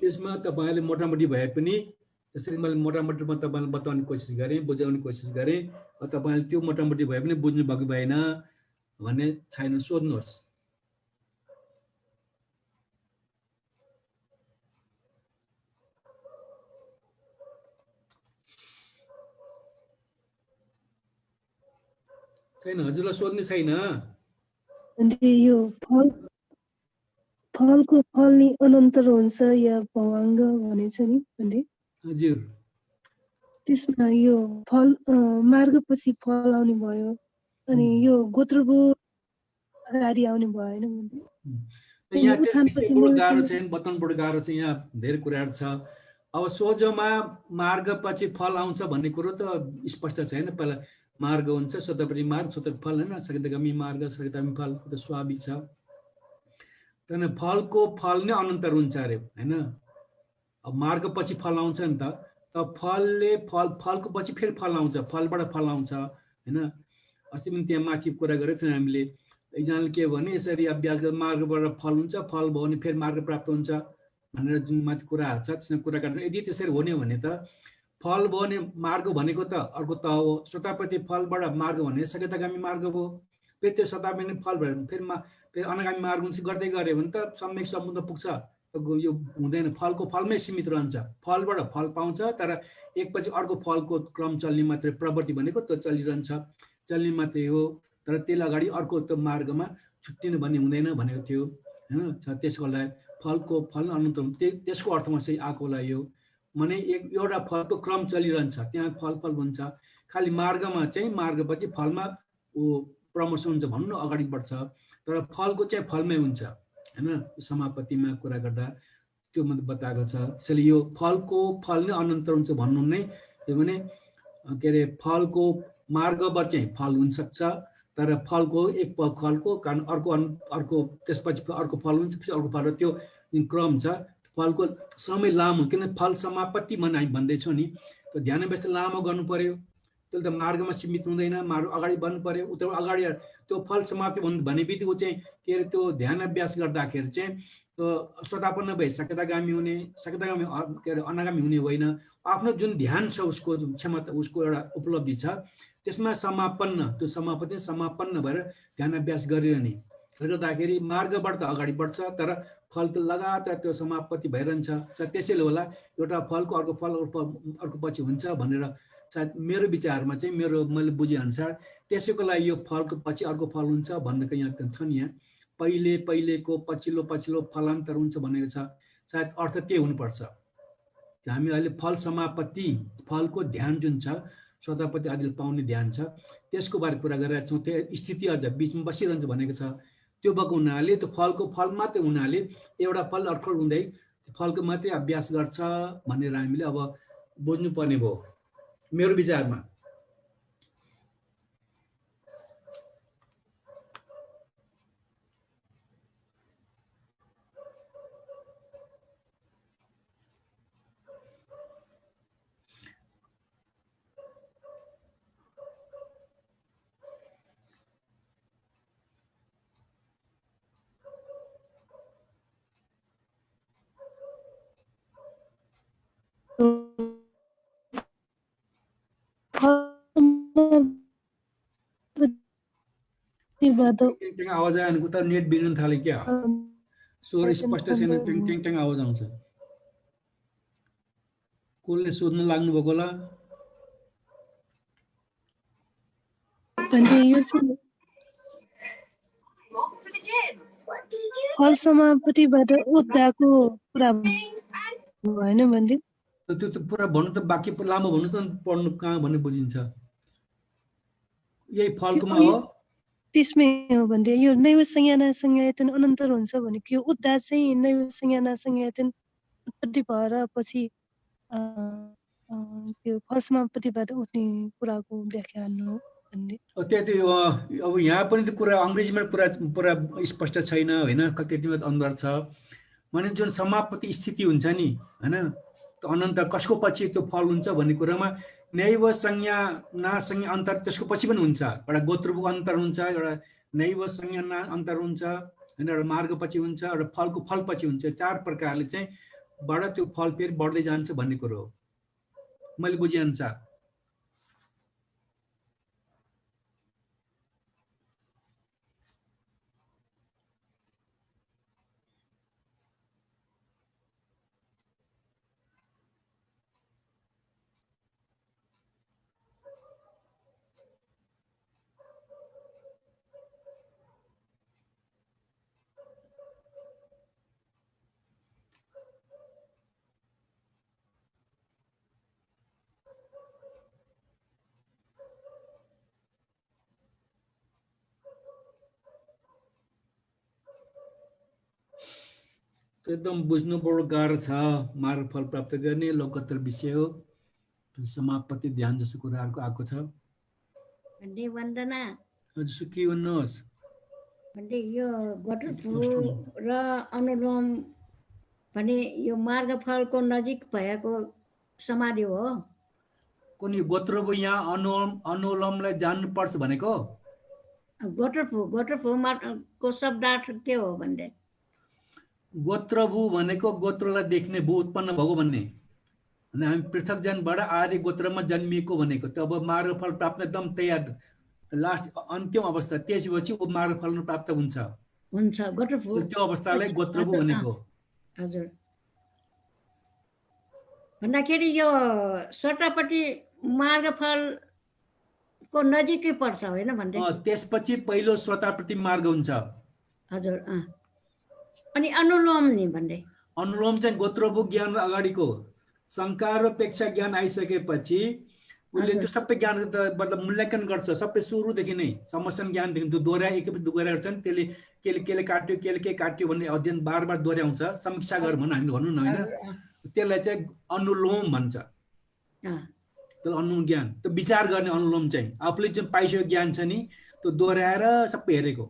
यसमा तपाईँले मोटामोटी भए पनि त्यसरी मैले मोटामोटीमा तपाईँलाई बताउने कोसिस गरेँ, बुझाउने कोसिस गरेँ। तपाईँले त्यो मोटामोटी भए पनि बुझ्नु भएको भएन भन्ने छैन, सोध्नुहोस्। छैन, हजुरलाई सोध्ने छैन? यो फलको फल नि अनन्तर हुन्छ या भवाङ्ग भनेछ नि भन्दै। हजुर, त्यसमा यो फल मार्गपछि फल आउने भयो, अनि यो गोत्रको अगाडि आउने भएन भन्दै। यहाँ गाह्रो छैन, बताउनु बडो गाह्रो छ। यहाँ धेरै कुराहरू छ। अब सोझोमा मार्गपछि फल आउँछ भन्ने कुरो त स्पष्ट छैन। पहिला मार्ग हुन्छ, स्वतःपट्टि मार्ग स्वतः फल होइन, सकितगामी मार्ग सकितगामी फल त स्वाभाविक छ। त्यहाँदेखि फलको फल नै अनन्तर हुन्छ अरे होइन। अब मार्ग पछि फल आउँछ नि त फलले फलको पछि फेरि फल आउँछ, फलबाट फल आउँछ होइन। अस्ति पनि त्यहाँ माथि कुरा गरेको थियौँ हामीले, एकजनाले के भने यसरी अभ्यास गरेर मार्गबाट फल हुन्छ, फल भयो भने फेरि मार्ग प्राप्त हुन्छ भनेर जुन माथि कुराहरू छ त्यसमा कुरा गरेर यदि त्यसरी हुने भने त फल भयो भने मार्ग भनेको त अर्को त हो, स्वतःपट्टि फलबाट मार्ग भने सकितगामी मार्ग भयो, फेरि त्यो स्वतःपट्टि फल भयो भने फेरि अनागामी मार्ग हुन्छ गर्दै गऱ्यो भने त सम्यक सम्बन्ध पुग्छ। यो हुँदैन, फलको फलमै सीमित रहन्छ, फलबाट फल पाउँछ तर एकपछि अर्को फलको क्रम चल्ने मात्रै, प्रवृत्ति भनेको त्यो चलिरहन्छ, चल्ने मात्रै हो, तर त्यसले अगाडि अर्को त्यो मार्गमा छुट्टिनु भन्ने हुँदैन भनेको थियो होइन। त्यसको लागि फलको फल अनन्त त्यसको अर्थमा चाहिँ आएको होला यो, माने एउटा फलको क्रम चलिरहन्छ, त्यहाँ फल हुन्छ, खालि मार्गमा चाहिँ मार्गपछि फलमा प्रमोसन हुन्छ भन्नु अगाडि बढ्छ, तर फलको चाहिँ फलमै हुन्छ होइन। समापतिमा कुरा गर्दा त्यो मैले बताएको छ। त्यसैले यो फलको फल नै अनन्तर हुन्छ भन्नु नै त्यो भने के अरे फलको मार्गबाट चाहिँ फल हुनसक्छ, तर फलको एक फलको कारण अर्को त्यसपछि अर्को फल हुन्छ, पछि अर्को फल, त्यो जुन क्रम छ फलको समय लामो, किन फल समापत्ति हामी भन्दैछौँ नि, त्यो ध्यान अभ्यास लामो गर्नु पर्यो, त्यसले त मार्गमा सीमित हुँदैन, मार्ग अगाडि बढ्नु पर्यो, उता अगाडि त्यो फल समाप्ति भन्ने बित्तिकै चाहिँ के अरे त्यो ध्यान अभ्यास गर्दाखेरि चाहिँ त्यो स्वतापन्न भए सकितगामी हुने, सकितगामी के अरे अनागामी हुने होइन, आफ्नो जुन ध्यान छ उसको क्षमता, उसको एउटा उपलब्धि छ त्यसमा समापन्न, त्यो समापन्न भएर ध्यान अभ्यास गरिरहने गर्दाखेरि मार्गबाट त अगाडि बढ्छ, तर फल त लगातार त्यो समापत्ति भइरहन्छ। त्यसैले होला एउटा फलको अर्को फल अर्को पछि हुन्छ भनेर सायद मेरो विचारमा चाहिँ, मैले बुझेअनुसार त्यसैको लागि यो फलको पछि अर्को फल हुन्छ भनेको यहाँ छ नि, यहाँ पहिलेको पछिल्लो फलान्तर हुन्छ भनेको छ, सायद अर्थ त्यही हुनुपर्छ। हामी अहिले फल समापत्ति, फलको ध्यान जुन छ स्वतःपट्टि आदिले पाउने ध्यान छ त्यसको बारे कुरा गरिरहेका छौँ, त्यो स्थिति अझ बिचमा बसिरहन्छ भनेको छ। त्यो भएको हुनाले त्यो फलको फल मात्रै हुनाले एउटा फल अर्को हुँदै फलको मात्रै अभ्यास गर्छ भनेर हामीले अब बुझ्नुपर्ने भयो मेरो विचारमा। आवाज आयो भने उता नेट बिग्रन थाले क्या, स्वर स्पष्ट छैन, ट्याङ आवाज आउँछ। कसले सोध्न लाग्नु भएको होला? फल समापतिबाट उद्धाको कुरा भएन भन्दै त्यो पुरा भन्नु त बाँकी लामो भन्नुहोस् न, पढ्नु कहाँ भन्ने बुझिन्छ। यही फलकोमा हो, त्यसमै हो भन्दै यो नैव संज्ञाना संज्ञायतन अनन्तर हुन्छ भने कि उद्धा चाहिँ नैव संज्ञाना संज्ञायतन उत्पत्ति भएर पछि त्यो फल समापतिबाट उठ्ने कुराको व्याख्या हो भन्दै। त्यति अब यहाँ पनि त्यो कुरा अङ्ग्रेजीमा पुरा स्पष्ट छैन होइन, त्यतिमा अनुवाद छ भने जुन समापति स्थिति हुन्छ नि होइन, त्यो अनन्तर कसको पछि त्यो फल हुन्छ भन्ने कुरामा नैव संज्ञा ना संज्ञा अन्तर त्यसको पछि पनि हुन्छ, एउटा गोत्रको अन्तर हुन्छ, एउटा नैव संज्ञा ना अन्तर हुन्छ होइन, एउटा मार्ग पछि हुन्छ, एउटा फलको फल पछि हुन्छ। चार प्रकारले चाहिँ बाट त्यो फल फेरि बढ्दै जान्छ भन्ने कुरो हो मैले बुझेअनुसार। एकदम बुझ्नु बडो गाह्रो छ। मार्ग फल प्राप्त गर्ने लोकोत्तर विषय हो, समापति ध्यान जस्तो कुराहरूको आएको छ। भन्ने वन्दना हजुर के भन्नुहोस् भन्ने यो गटरफु र अनुलोम भने यो मार्गफलको नजिक भएको समाधि हो। कुन यो गोत्रबु यहाँ अनुलोमलाई जान्नुपर्छ भनेको गटरफु को शब्दार्थ के हो भन्ने गोत्रबु भनेको गोत्रलाई देख्ने भू उत्पन्न भएको भन्ने अनि हामी पृथक जनबाट आर्य गोत्रमा जन्मिएको भनेको तब मार्गफल प्राप्त एकदम तयार लास्ट अन्तिम अवस्था त्यसपछि ऊ मार्गफल प्राप्त हुन्छ गटरफु त्यो अवस्थालाई गोत्रबु भनेको हजुर भन्दाखेरि यो सट्टापट्टि मार्गफलको नजिकै पर्छ होइन भन्ने त्यसपछि पहिलो श्रोतापट्टि मार्ग हुन्छ हजुर अनि अनुलोम नि भन्ने अनुलोम चाहिँ गोत्रबु ज्ञान अगाडिको संकारोपेक्षा ज्ञान आइसकेपछि उसले त्यो सबै ज्ञान मतलब मूल्याङ्कन गर्छ सबै सुरुदेखि नै समसन ज्ञानदेखि दोहोऱ्याए एकैपछि दोहोऱ्याइ गर्छन् त्यसले केले काट्यो के काट्यो भन्ने अध्ययन बार दोहोऱ्याउँछ समीक्षा गर भन्नु हामीले भन्नु न होइन त्यसलाई चाहिँ अनुलोम भन्छ त्यो अनुलोम ज्ञान त्यो विचार गर्ने अनुलोम चाहिँ आफूले जुन पाइसकेको ज्ञान छ नि त्यो दोहोऱ्याएर सबै हेरेको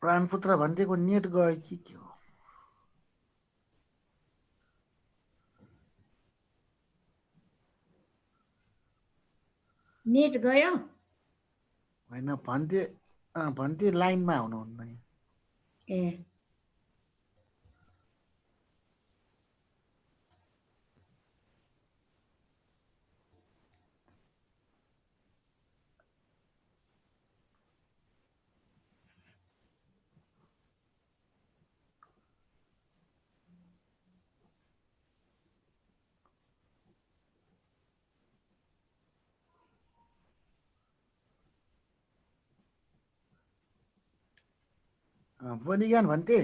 प्राणपुत्र भन्दैको नेट गयो कि के हो नेट गयो होइन भन्दै लाइनमा हुनुहुन्न ए बढी ज्ञान भन्थे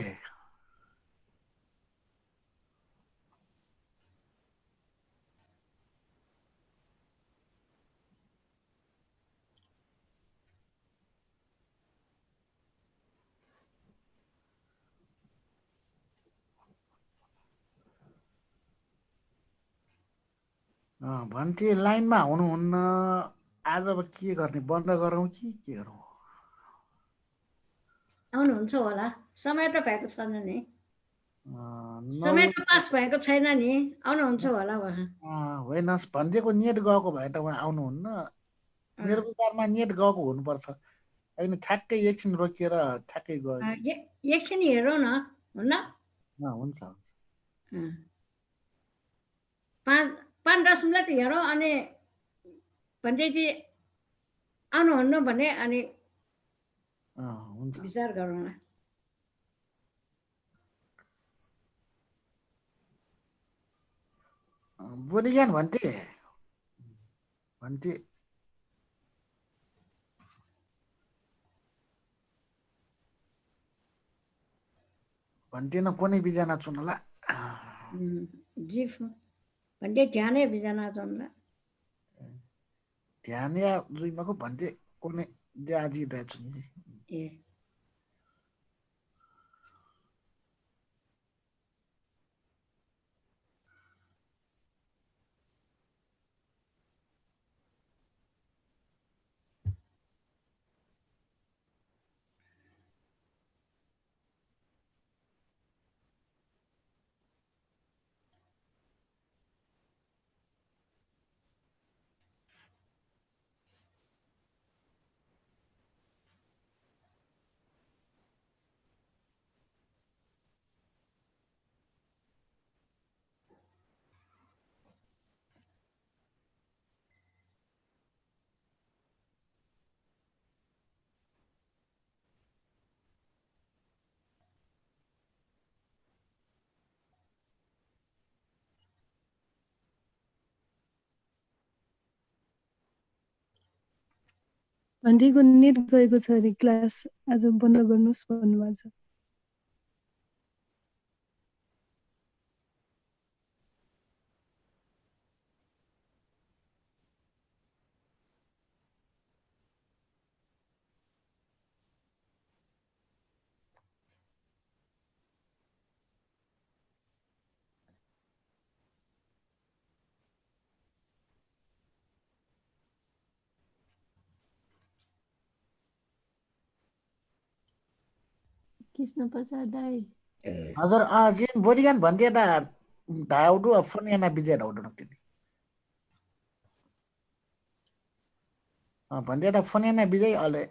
भन्थे लाइनमा हुनुहुन्न आज अब के गर्ने बन्द गरौँ कि के गरौँ आउनुहुन्छ होला समय त भएको छैन नि नौ समय त पास भएको छैन नि आउनुहुन्छ होला उहाँ होइन भनिदिएको नेट गएको भए त उहाँ आउनुहुन्न मेरो विचारमा नेट गएको हुनुपर्छ होइन ठ्याक्कै एकछिन रोकिएर ठ्याक्कै गयो एकछिन हेरौँ न हुन्न हुन्छ पाँच 10 मिनट हेरौँ अनि पण्डितजी आउनुहुन्न भने अनि हुन्छ विचार गरौँ न बोली ज्ञान भन्थे भन्टे भन्टेन कोनै बिजना चुनला जिफ भन्टे ध्यानै बिजना चुन्ला ध्यान या दुईमाको भन्टे कोनै जाजी चुनि ए भन्टेको नेट गएको छ अरे क्लास आज बन्द गर्नुहोस् भन्नुभएको छ कृष्ण प्रसाद दाई हजुर जे बोडिगान भन्टे दा धाउडु फोन याना बिजे धाउडु नक्तिनि भन्टे दा फोन याना बिजे अले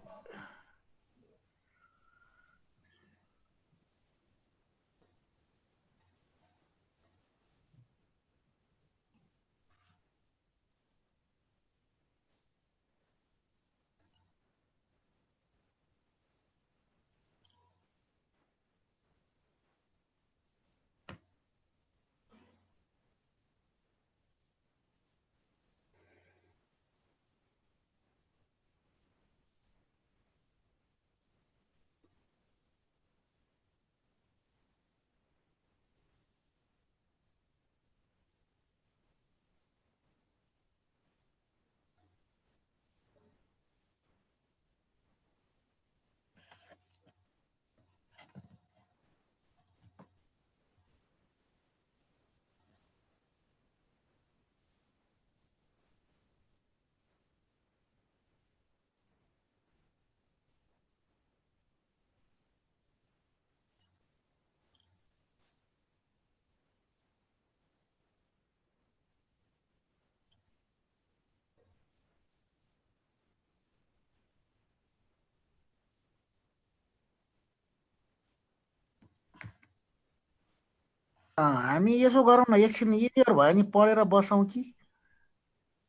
हामी यसो गरौँ न एकछिन इलियर भयो नि पढेर बसौँ कि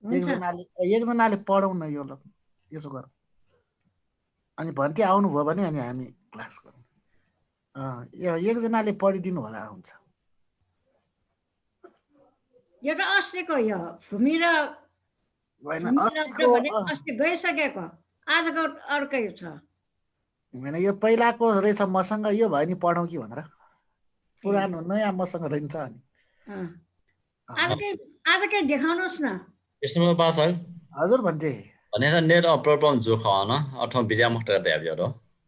एकजनाले पढौँ न यो ल यसो गरौँ अनि भन्टे आउनुभयो भने अनि हामी क्लास गरौँ एकजनाले पढिदिनु होला हुन्छ यो त अस्तिको यो फुमी र अस्ति गइसकेको आजको अर्कै छ होइन यो पहिलाको रहेछ मसँग यो भयो नि पढौँ कि भनेर पुरानो नयाँ मसँग रहन्छ अनि आजकै देखाउनुहोस् न इसमें पास है हजुर भन्थे भनेर नेट प्रब्लम जो खान अथवा बिजा मुक्त गर्दै आयो र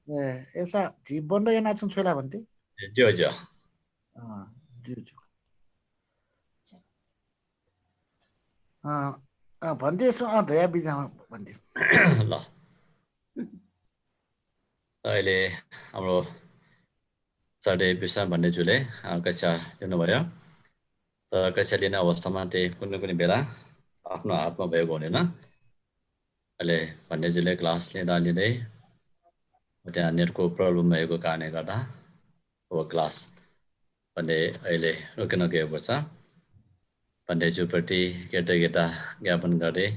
ए ऐसा जी बन्द yana छन् छोला भन्थे जो जो भन्थे यसो धया बिजा भन्थे ल अहिले हाम्रो साढे विषय भन्ने जुले कक्षा लिनुभयो तर कक्षा लिने अवस्थामा त्यही कुनै बेला आफ्नो हातमा भएको हुँदैन अहिले भन्नेजुले क्लास लिँदै त्यहाँ नेटको प्रब्लम भएको कारणले गर्दा हो क्लास भन्ने अहिले रोकिन गएको छ भन्नेजुप्रति कृतज्ञता ज्ञापन गर्दै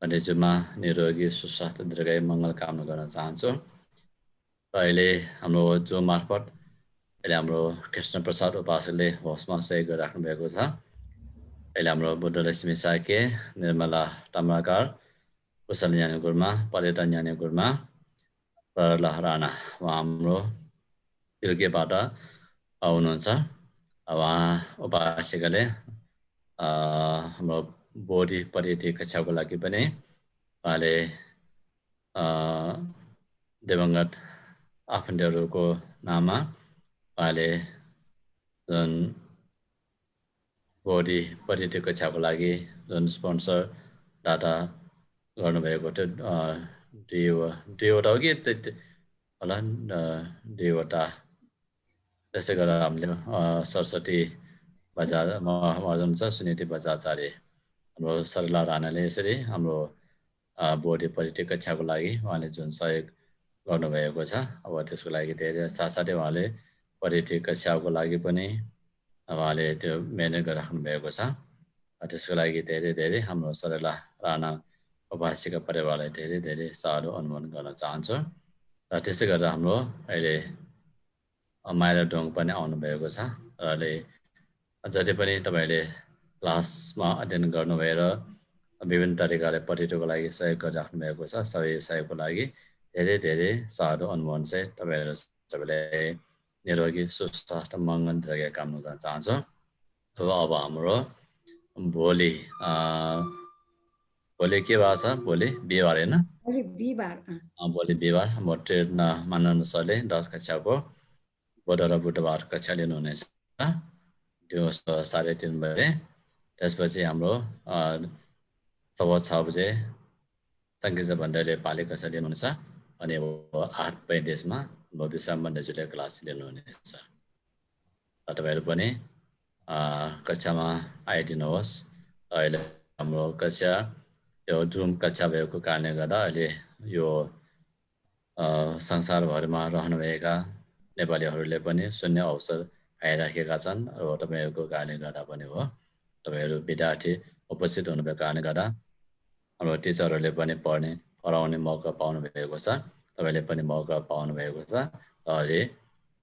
भन्नेजुमा निरोगी सुस्वास्थ्य दीर्घायु मङ्गल कामना गर्न चाहन्छु र अहिले हाम्रो जो मार्फत अहिले हाम्रो कृष्ण प्रसाद उपासकले होस्टमा सहयोग गरिराख्नु भएको छ अहिले हाम्रो बुद्धलक्ष्मी साके, निर्मला ताम्राकार, कुशल ज्ञानी गुरुमा, पर्यटन ज्ञानी गुरुमा, सरला राणा उहाँ हाम्रो तिर्केबाट हुनुहुन्छ। उहाँ उपासिकाले हाम्रो बोधी परिधि कक्षाको लागि पनि उहाँले दिवंगत आफन्तहरूको नाममा उहाँले जुन बोधी परिधि कक्षाको लागि जुन स्पोन्सर डाटा गर्नुभएको थियो, दुईवटा हो कि होला दुईवटा, त्यसै गरेर हामीले सरस्वती बजार हुनुहुन्छ सुनीति बजाचार्य, हाम्रो सरला राणाले यसरी हाम्रो बोधी परिधि कक्षाको लागि उहाँले जुन सहयोग गर्नुभएको छ, अब त्यसको लागि धेरै साथसाथै उहाँले परिधि कक्षाको लागि पनि उहाँले त्यो म्यानेज गरिराख्नु भएको छ। त्यसको लागि धेरै धेरै हाम्रो सरला राणा उपासिका परिवारलाई धेरै धेरै साह्रो अनुमोदन गर्न चाहन्छु। र त्यसै गरेर हाम्रो अहिले माइला डोङ पनि आउनुभएको छ। र अहिले जति पनि तपाईँले क्लासमा अध्ययन गर्नुभएर विभिन्न तरिकाले परिधिको लागि सहयोग गरिराख्नु भएको छ, सबै सहयोगको लागि धेरै धेरै साह्रो अनुमोदन चाहिँ तपाईँहरू सबैलाई निरोगी सुस्वास्थ्य मङ्गल दीर्घायु कामना गर्न चाहन्छु। अब हाम्रो भोलि के बार छ? भोलि बिहिबार होइन? भोलि बिहिबार हाम्रो ट्रेड मानन्द सरले 10 कक्षाको बुध र बुधबार कक्षा लिनुहुनेछ, दिउँसो 3:30 बजे। त्यसपछि हाम्रो 6:15 बजे सङ्गीत भन्दैले पाली कक्षा लिनुहुनेछ अनि 8:35 विश्राम बन्देजुले क्लास लिनुहुनेछ। तपाईँहरू पनि कक्षामा आइदिनुहोस्। अहिले हाम्रो कक्षा यो जुम कक्षा भएको कारणले गर्दा अहिले यो संसारभरिमा रहनुभएका नेपालीहरूले पनि सुन्ने अवसर पाइराखेका छन्। र तपाईँहरूको कारणले गर्दा पनि हो, तपाईँहरू विद्यार्थी उपस्थित हुनुभएको कारणले गर्दा हाम्रो टिचरहरूले पनि पढाउने मौका पाउनु भएको छ, तपाईँले पनि मौका पाउनु भएको छ। र अहिले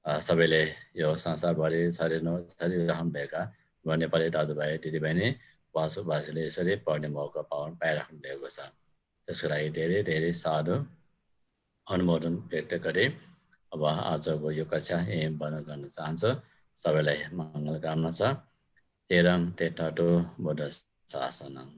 सबैले यो संसारभरि छरिरहनुभएका नेपाली दाजुभाइ दिदीबहिनी भाषाभाषीले यसरी पढ्ने मौका पाइराख्नु भएको छ। त्यसको लागि धेरै धेरै साधु अनुमोदन व्यक्त गरे। अब आजको यो कक्षा यहीँ बन्द गर्न चाहन्छु। सबैलाई मङ्गल कामना छ। तेरङ तेटाटो बुद्ध शासनम्।